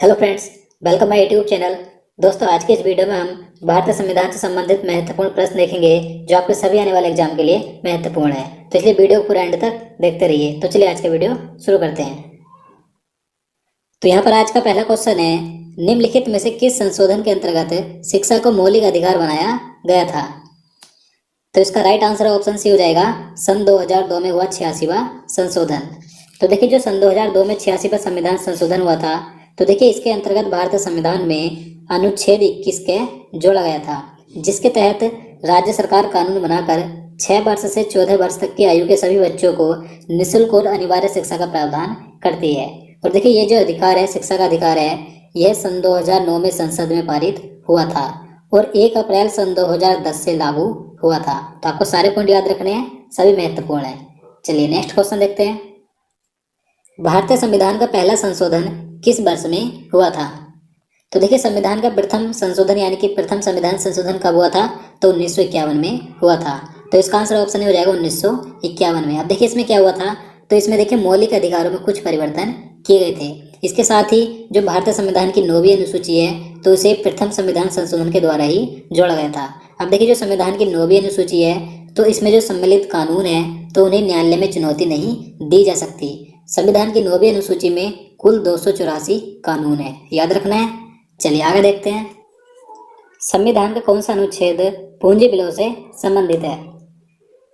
Hello friends, welcome my YouTube channel. दोस्तों, आज के इस वीडियो में हम भारतीय संविधान से संबंधित महत्वपूर्ण प्रश्न देखेंगे जो आपके सभी आने वाले एग्जाम के लिए महत्वपूर्ण है। तो इसलिए वीडियो को पूरा एंड तक देखते रहिए। तो चलिए आज का वीडियो शुरू करते हैं। तो यहाँ पर आज का पहला क्वेश्चन है, निम्नलिखित में से किस संशोधन के अंतर्गत शिक्षा को मौलिक अधिकार बनाया गया था? तो इसका राइट आंसर ऑप्शन सी हो जाएगा, सन 2002 में हुआ 86वां संशोधन। तो देखिए, जो सन 2002 में 86वां संविधान संशोधन हुआ था, तो देखिए इसके अंतर्गत भारतीय संविधान में अनुच्छेद 21 के जोड़ा गया था, जिसके तहत राज्य सरकार कानून बनाकर 6 वर्ष से 14 वर्ष तक की आयु के सभी बच्चों को निःशुल्क और अनिवार्य शिक्षा का प्रावधान करती है। और देखिए, ये जो अधिकार है, शिक्षा का अधिकार है, यह सन 2009 में संसद में पारित हुआ था और 1 अप्रैल सन 2010 से लागू हुआ था। तो आपको सारे पॉइंट याद रखने हैं, सभी महत्वपूर्ण हैं। चलिए नेक्स्ट क्वेश्चन देखते हैं। भारतीय संविधान का पहला संशोधन किस वर्ष में हुआ था? तो देखिए, संविधान का प्रथम संशोधन यानी कि प्रथम संविधान संशोधन कब हुआ था? तो 1951 में हुआ था। तो इसका आंसर ऑप्शन हो जाएगा 1951 में। अब देखिए इसमें क्या हुआ था, तो इसमें देखिए मौलिक अधिकारों में कुछ परिवर्तन किए गए थे। इसके साथ ही जो भारतीय संविधान की 9वीं अनुसूची है, तो उसे प्रथम संविधान संशोधन के द्वारा ही जोड़ा गया था। अब देखिए, जो संविधान की 9वीं अनुसूची है, तो इसमें जो सम्मिलित कानून है, तो उन्हें न्यायालय में चुनौती नहीं दी जा सकती। संविधान की 9वीं अनुसूची में कुल 284 कानून है, याद रखना है। चलिए आगे देखते हैं। संविधान का कौन सा अनुच्छेद पूंजी बिलों से संबंधित है?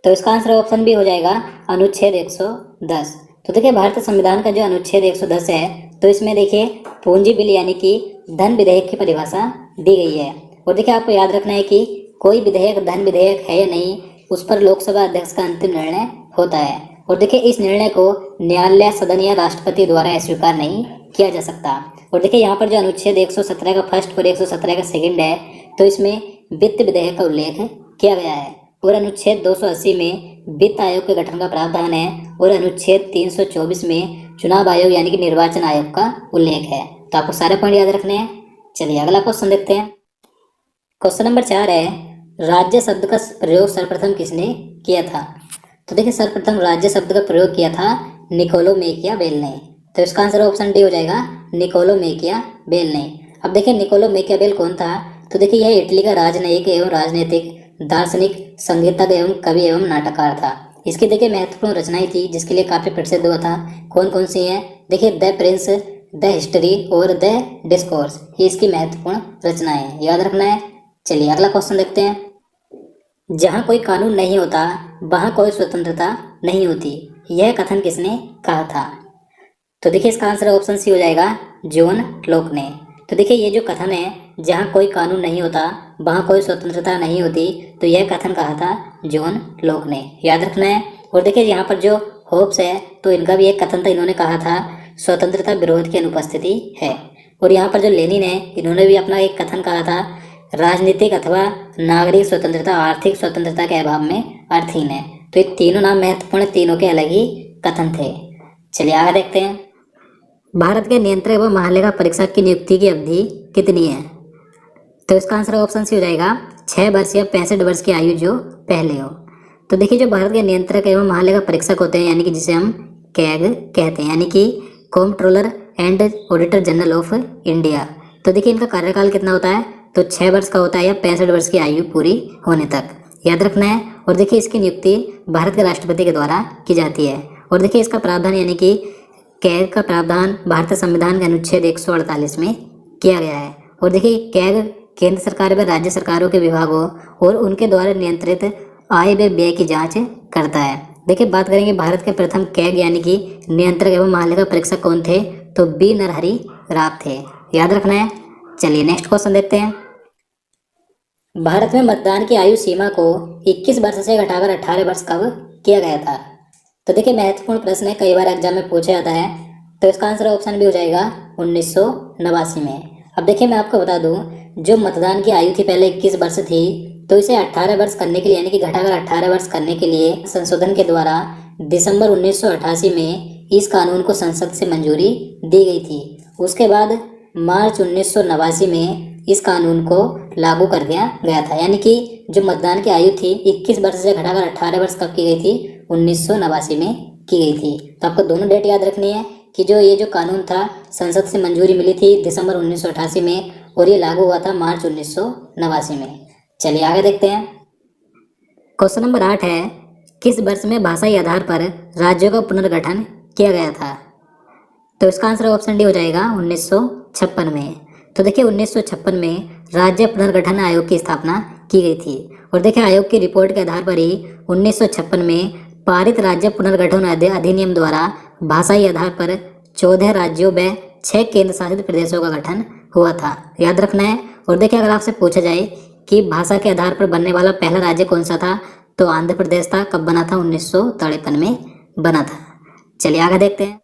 तो इसका आंसर ऑप्शन भी हो जाएगा अनुच्छेद 110। तो देखिए, भारतीय संविधान का जो अनुच्छेद 110 है, तो इसमें देखिए पूंजी बिल यानी कि धन विधेयक की परिभाषा दी गई है। और देखिए, आपको याद रखना है कि कोई विधेयक धन विधेयक है या नहीं, उस पर लोकसभा अध्यक्ष का अंतिम निर्णय होता है। और देखिए, इस निर्णय को न्यायालय, सदन या राष्ट्रपति द्वारा अस्वीकार नहीं किया जा सकता। और देखिए, यहाँ पर जो अनुच्छेद 117 का फर्स्ट और 117 का सेकंड है, तो इसमें वित्त विधेयक का उल्लेख किया गया है। और अनुच्छेद 280 में वित्त आयोग के गठन का प्रावधान है और अनुच्छेद 324 में चुनाव आयोग यानी कि निर्वाचन आयोग का उल्लेख है। तो आपको सारे पॉइंट याद रखने हैं। चलिए अगला क्वेश्चन देखते हैं। क्वेश्चन नंबर 4 है, राज्य शब्द का प्रयोग सर्वप्रथम किसने किया था? तो देखिए, सर्वप्रथम राज्य शब्द का प्रयोग किया था निकोलो मैकियावेली ने। तो इसका आंसर ऑप्शन डी हो जाएगा, निकोलो मैकियावेली ने। अब देखिए, निकोलो मैकियावेली कौन था? तो देखिए, यह इटली का राजनयिक एवं राजनीतिक दार्शनिक, संगीतज्ञ एवं कवि एवं नाटककार था। इसकी देखिए महत्वपूर्ण रचनाएं थी जिसके लिए काफी प्रसिद्ध हुआ था। कौन कौन सी हैं? देखिए, द प्रिंस, द हिस्ट्री और द डिस्कोर्स, ये इसकी महत्वपूर्ण रचनाएं हैं, याद रखना है। चलिए अगला क्वेश्चन देखते हैं। जहाँ कोई कानून नहीं होता वहाँ कोई स्वतंत्रता नहीं होती, यह कथन किसने कहा था? तो देखिए, इसका आंसर ऑप्शन सी हो जाएगा, जॉन लॉक ने। तो देखिए, ये जो कथन है, जहाँ कोई कानून नहीं होता वहाँ कोई स्वतंत्रता नहीं होती, तो यह कथन कहा था जॉन लॉक ने, याद रखना है। और देखिए, यहाँ पर जो होब्स है, तो इनका भी एक कथन था, इन्होंने कहा था स्वतंत्रता विरोध की अनुपस्थिति है। और यहाँ पर जो लेनिन है, इन्होंने भी अपना एक कथन कहा था, राजनीतिक अथवा नागरिक स्वतंत्रता आर्थिक स्वतंत्रता के अभाव में अर्थहीन है। तो ये तीनों नाम महत्वपूर्ण, तीनों के अलग ही कथन थे। चलिए आगे देखते हैं। भारत के नियंत्रक व महालेखा परीक्षक की नियुक्ति की अवधि कितनी है? तो इसका आंसर ऑप्शन सी हो जाएगा, 6 वर्ष या 65 वर्ष की आयु जो पहले हो। तो देखिए, जो भारत के नियंत्रक एवं महालेखा परीक्षक होते हैं, यानी कि जिसे हम कैग कहते हैं, यानी कि controller and auditor general of India, तो देखिए इनका कार्यकाल कितना होता है? तो 6 वर्ष का होता है या 65 वर्ष की आयु पूरी होने तक, याद रखना है। और देखिए, इसकी नियुक्ति भारत के राष्ट्रपति के द्वारा की जाती है। और देखिए, इसका प्रावधान यानी कि कैग का प्रावधान भारतीय संविधान के अनुच्छेद 148 में किया गया है। और देखिए, कैग केंद्र सरकार व राज्य सरकारों के विभागों और उनके द्वारा नियंत्रित आय व व्यय की जांच करता है। देखिए, बात करेंगे भारत के प्रथम कैग यानी कि नियंत्रक एवं महालेखा परीक्षक कौन थे? तो बी नरहरि राव थे, याद रखना है। चलिए नेक्स्ट क्वेश्चन देखते हैं। भारत में मतदान की आयु सीमा को 21 वर्ष से घटाकर 18 वर्ष कब किया गया था? तो देखिए, महत्वपूर्ण प्रश्न है, कई बार एग्जाम में पूछा जाता है। तो इसका आंसर ऑप्शन भी हो जाएगा 1989 में। अब देखिए, मैं आपको बता दूं, जो मतदान की आयु थी पहले 21 वर्ष थी, तो इसे 18 वर्ष करने के लिए यानी कि घटाकर 18 वर्ष करने के लिए संशोधन के द्वारा दिसंबर 1988 में इस कानून को संसद से मंजूरी दी गई थी। उसके बाद मार्च 1989 में इस कानून को लागू कर दिया गया था। यानी कि जो मतदान की आयु थी 21 वर्ष से घटाकर 18 वर्ष कब की गई थी? 1989 में की गई थी। तो आपको दोनों डेट याद रखनी है, कि जो ये जो कानून था संसद से मंजूरी मिली थी दिसंबर 1988 में और ये लागू हुआ था मार्च 1989 में। चलिए आगे देखते हैं। क्वेश्चन नंबर 8 है, किस वर्ष में भाषाई आधार पर राज्यों का पुनर्गठन किया गया था? तो इसका आंसर ऑप्शन डी हो जाएगा 1956 में। तो देखिए 1956 में राज्य पुनर्गठन आयोग की स्थापना की गई थी और देखिए आयोग की रिपोर्ट के आधार पर ही 1956 में पारित राज्य पुनर्गठन अधिनियम द्वारा भाषाई आधार पर 14 राज्यों व 6 केंद्र शासित प्रदेशों का गठन हुआ था। याद रखना है। और देखिए अगर आपसे पूछा जाए कि भाषा के आधार पर बनने वाला पहला राज्य कौन सा था, तो आंध्र प्रदेश था। कब बना था? 1953 में बना था। चलिए आगे देखते हैं।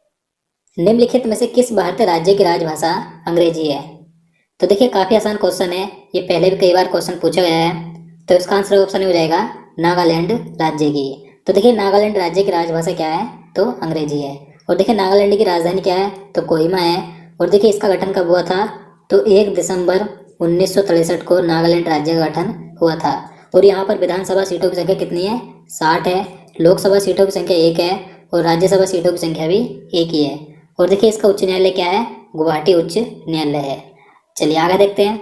निम्नलिखित में से किस भारतीय राज्य की राजभाषा अंग्रेजी है? तो देखिए काफ़ी आसान क्वेश्चन है, ये पहले भी कई बार क्वेश्चन पूछा गया है। तो इसका आंसर ऑप्शन हो जाएगा नागालैंड राज्य की। तो देखिए नागालैंड राज्य की राजभाषा क्या है? तो अंग्रेजी है। और देखिए नागालैंड की राजधानी क्या है? तो कोहिमा है। और देखिए इसका गठन कब हुआ था? तो 1 दिसंबर 1963 को नागालैंड राज्य का गठन हुआ था। और यहाँ पर विधानसभा सीटों की संख्या कितनी है? 60 है। लोकसभा सीटों की संख्या 1 है और राज्यसभा सीटों की संख्या भी 1 ही है। और देखिए इसका उच्च न्यायालय क्या है? गुवाहाटी उच्च न्यायालय है। चलिए आगे देखते हैं।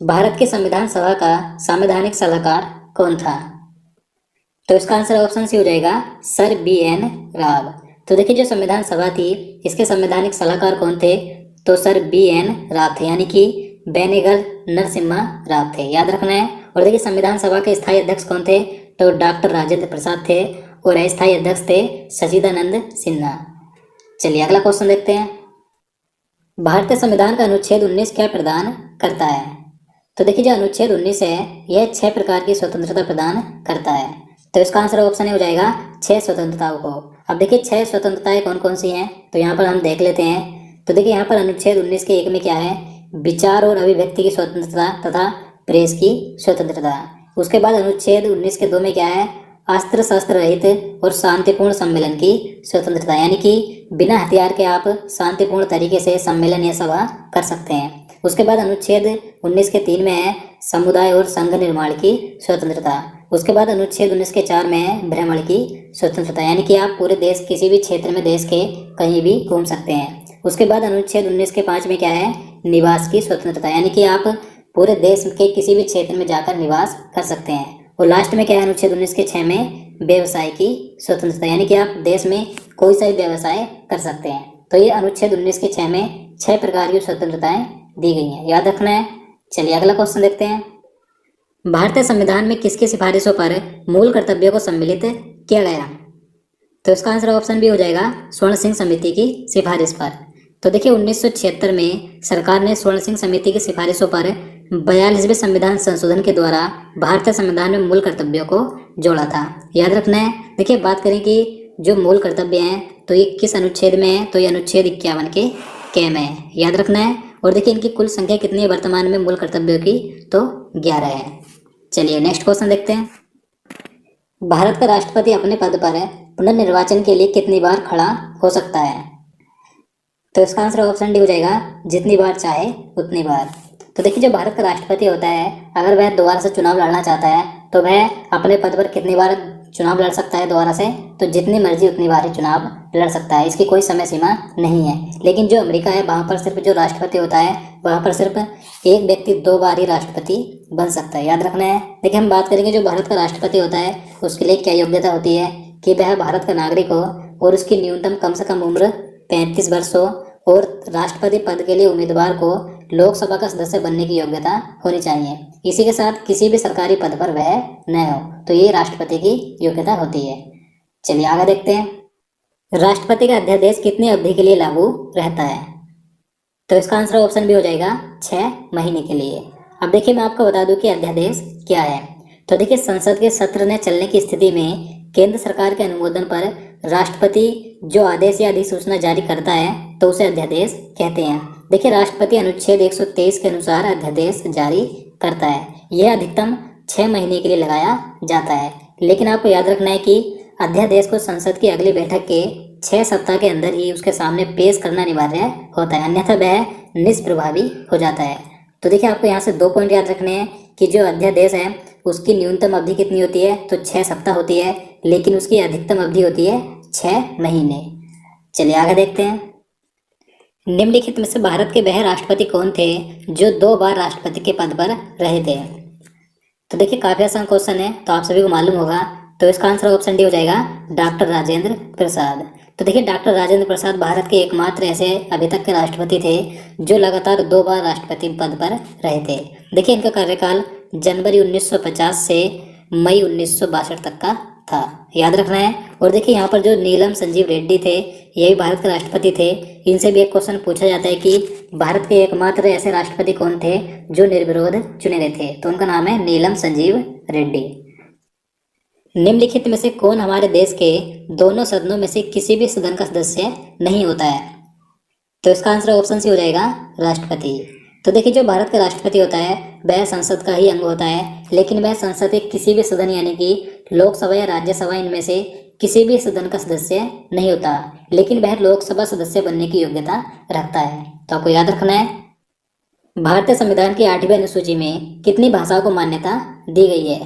भारत की संविधान सभा का संवैधानिक सलाहकार कौन था? तो इसका आंसर ऑप्शन सी हो जाएगा सर BN राव। तो देखिए जो संविधान सभा थी इसके संवैधानिक सलाहकार कौन थे? तो सर BN राव थे, यानी कि बेनेगल नरसिम्हा राव थे। याद रखना है। और देखिए संविधान सभा के स्थायी अध्यक्ष कौन थे? तो डॉक्टर राजेंद्र प्रसाद थे और अस्थायी अध्यक्ष थे सचिदानंद सिन्हा। चलिए अगला क्वेश्चन देखते हैं। भारतीय संविधान का अनुच्छेद 19 क्या प्रदान करता है? तो देखिए जो अनुच्छेद 19 है यह 6 प्रकार की स्वतंत्रता प्रदान करता है। तो इसका आंसर ऑप्शन हो जाएगा 6 स्वतंत्रताओं को। अब देखिए 6 स्वतंत्रताएं कौन कौन सी हैं, तो यहाँ पर हम देख लेते हैं। तो देखिए यहाँ पर अनुच्छेद 19 के 1 में क्या है? विचार और अभिव्यक्ति की स्वतंत्रता तथा प्रेस की स्वतंत्रता। उसके बाद अनुच्छेद 19 के 2 में क्या है? अस्त्र शस्त्र रहित और शांतिपूर्ण सम्मेलन की स्वतंत्रता, यानी कि बिना हथियार के आप शांतिपूर्ण तरीके से सम्मेलन या सभा कर सकते हैं। उसके बाद अनुच्छेद 19 के 3 में है समुदाय और संघ निर्माण की स्वतंत्रता। उसके बाद अनुच्छेद 19 के 4 में है भ्रमण की स्वतंत्रता, यानी कि आप पूरे देश किसी भी क्षेत्र में देश के कहीं भी घूम सकते हैं। उसके बाद अनुच्छेद 19 के 5 में क्या है? निवास की स्वतंत्रता, यानी कि आप पूरे देश के किसी भी क्षेत्र में जाकर निवास कर सकते हैं। और लास्ट में क्या है? अनुच्छेद 19 के 6 में व्यवसाय की स्वतंत्रता, यानी कि आप देश में कोई सा भी व्यवसाय कर सकते हैं। तो ये अनुच्छेद 19 के 6 में 6 प्रकार की स्वतंत्रताएं दी गई हैं, याद रखना है। चलिए अगला क्वेश्चन देखते हैं। भारतीय संविधान में किसकी सिफारिशों पर मूल कर्तव्यों को सम्मिलित किया गया? तो इसका आंसर ऑप्शन बी हो जाएगा स्वर्ण सिंह समिति की सिफारिश पर। तो देखिए 1976 में सरकार ने स्वर्ण सिंह समिति की सिफारिशों पर 42वें संविधान संशोधन के द्वारा भारतीय संविधान में मूल कर्तव्यों को जोड़ा था। याद रखना है। देखिए बात करें कि जो मूल कर्तव्य हैं तो ये किस अनुच्छेद में है? तो ये अनुच्छेद 51 के क में है। याद रखना है। और देखिए इनकी कुल संख्या कितनी है वर्तमान में मूल कर्तव्यों की? तो 11 है। चलिए नेक्स्ट क्वेश्चन देखते हैं। भारत का राष्ट्रपति अपने पद पर पुनर्निर्वाचन के लिए कितनी बार खड़ा हो सकता है? तो इसका आंसर ऑप्शन डी हो जाएगा जितनी बार चाहे उतनी बार। तो देखिए जो भारत का राष्ट्रपति होता है अगर वह दोबारा से चुनाव लड़ना चाहता है तो वह अपने पद पर कितनी बार चुनाव लड़ सकता है दोबारा से? तो जितनी मर्जी उतनी बार ही चुनाव लड़ सकता है, इसकी कोई समय सीमा नहीं है। लेकिन जो अमेरिका है वहाँ पर सिर्फ जो राष्ट्रपति होता है वहाँ पर सिर्फ एक व्यक्ति 2 बार ही राष्ट्रपति बन सकता है। याद रखना है। देखिए हम बात करेंगे जो भारत का राष्ट्रपति होता है उसके लिए क्या योग्यता होती है कि वह भारत का नागरिक हो और उसकी न्यूनतम कम से कम उम्र 35 वर्ष हो और राष्ट्रपति पद के लिए उम्मीदवार को लोकसभा का सदस्य बनने की योग्यता होनी चाहिए। इसी के साथ किसी भी सरकारी पद पर वह न हो, तो ये राष्ट्रपति की योग्यता होती है। चलिए आगे देखते हैं। राष्ट्रपति का अध्यादेश कितनी अवधि के लिए लागू रहता है? तो इसका आंसर ऑप्शन भी हो जाएगा 6 महीने के लिए। अब देखिए मैं आपको बता दूं कि अध्यादेश क्या है। तो देखिए संसद के सत्र ने चलने की स्थिति में केंद्र सरकार के अनुमोदन पर राष्ट्रपति जो आदेश या अधिसूचना जारी करता है तो उसे अध्यादेश कहते हैं। देखिए राष्ट्रपति अनुच्छेद 123 के अनुसार अध्यादेश जारी करता है। यह अधिकतम 6 महीने के लिए लगाया जाता है। लेकिन आपको याद रखना है कि अध्यादेश को संसद की अगली बैठक के 6 सप्ताह के अंदर ही उसके सामने पेश करना अनिवार्य होता है, अन्यथा वह निष्प्रभावी हो जाता है। तो देखिए आपको यहाँ से 2 पॉइंट याद रखने हैं कि जो अध्यादेश है उसकी न्यूनतम अवधि कितनी होती है? तो 6 सप्ताह होती है, लेकिन उसकी अधिकतम अवधि होती है 6 महीने। चलिए आगे देखते हैं। निम्नलिखित में से भारत के वह राष्ट्रपति कौन थे जो 2 बार राष्ट्रपति के पद पर रहे थे? तो देखिए काफी आसान क्वेश्चन है, तो आप सभी को मालूम होगा। तो इसका आंसर ऑप्शन डी हो जाएगा, डॉक्टर राजेंद्र प्रसाद। तो देखिए डॉक्टर राजेंद्र प्रसाद भारत के एकमात्र ऐसे अभी तक के राष्ट्रपति थे जो लगातार 2 बार राष्ट्रपति पद पर रहे थे। देखिए इनका कार्यकाल जनवरी 1950 से मई 1962 तक का था, याद रखना है। और देखिए यहाँ पर जो नीलम संजीव रेड्डी थे, ये भी भारत के राष्ट्रपति थे। इनसे भी एक क्वेश्चन पूछा जाता है कि भारत के एकमात्र ऐसे राष्ट्रपति कौन थे जो निर्विरोध चुने गए थे? तो उनका नाम है नीलम संजीव रेड्डी। निम्नलिखित में से कौन हमारे देश के दोनों सदनों में से किसी भी सदन का सदस्य नहीं होता है? तो इसका आंसर ऑप्शन सी हो जाएगा, राष्ट्रपति। तो देखिए जो भारत का राष्ट्रपति होता है वह संसद का ही अंग होता है, लेकिन वह संसद के किसी भी सदन यानी कि लोकसभा या राज्यसभा इनमें से किसी भी सदन का सदस्य नहीं होता, लेकिन वह लोकसभा सदस्य बनने की योग्यता रखता है। तो आपको याद रखना है। भारतीय संविधान की 8वीं अनुसूची में कितनी भाषाओं को मान्यता दी गई है?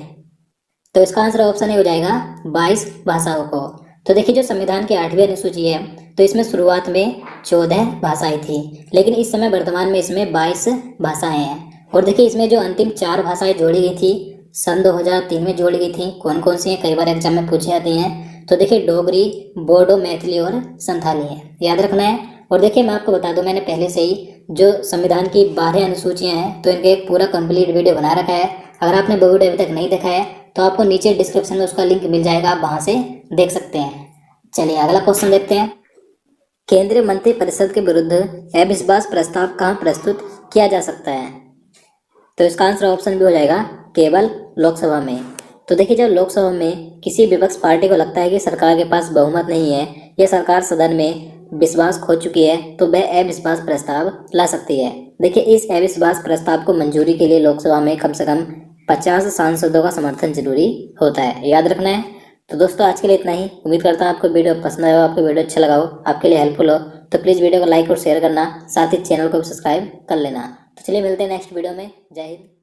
तो इसका आंसर ऑप्शन ए हो जाएगा, 22 भाषाओं को। तो देखिए जो संविधान की 8वीं अनुसूची है तो इसमें शुरुआत में 14 भाषाएं थी, लेकिन इस समय वर्तमान में इसमें 22 भाषाएं हैं। और देखिए इसमें जो अंतिम 4 भाषाएं जोड़ी गई थी सन 2003 में जोड़ी गई थी, कौन कौन सी हैं कई बार एग्जाम में पूछी जाती हैं। तो देखिए डोगरी, बोडो, मैथिली और संथाली है, याद रखना है। और देखिए मैं आपको बता दूं, मैंने पहले से ही जो संविधान की 12 अनुसूचियां हैं तो इनका एक पूरा कंप्लीट वीडियो बना रखा है। अगर आपने वो वीडियो अभी तक नहीं देखा है तो आपको नीचे डिस्क्रिप्शन में उसका लिंक मिल जाएगा, आप वहां से देख सकते हैं। चलिए अगला क्वेश्चन देखते हैं। केंद्रीय मंत्रिपरिषद के विरुद्ध अविश्वास प्रस्ताव कहाँ प्रस्तुत किया जा सकता है? तो इसका आंसर ऑप्शन भी हो जाएगा, केवल लोकसभा में। तो देखिए जब लोकसभा में किसी विपक्ष पार्टी को लगता है कि सरकार के पास बहुमत नहीं है या सरकार सदन में विश्वास खो चुकी है तो वह अविश्वास प्रस्ताव ला सकती है। देखिए इस अविश्वास प्रस्ताव को मंजूरी के लिए लोकसभा में कम से कम 50 सांसदों का समर्थन जरूरी होता है, याद रखना है। तो दोस्तों आज के लिए इतना ही। उम्मीद करता हूँ आपको वीडियो पसंद आया हो, आपको वीडियो अच्छा लगा हो, आपके लिए हेल्पफुल हो। तो प्लीज़ वीडियो को लाइक और शेयर करना, साथ ही चैनल को भी सब्सक्राइब कर लेना। तो चलिए मिलते हैं नेक्स्ट वीडियो में। जय हिंद।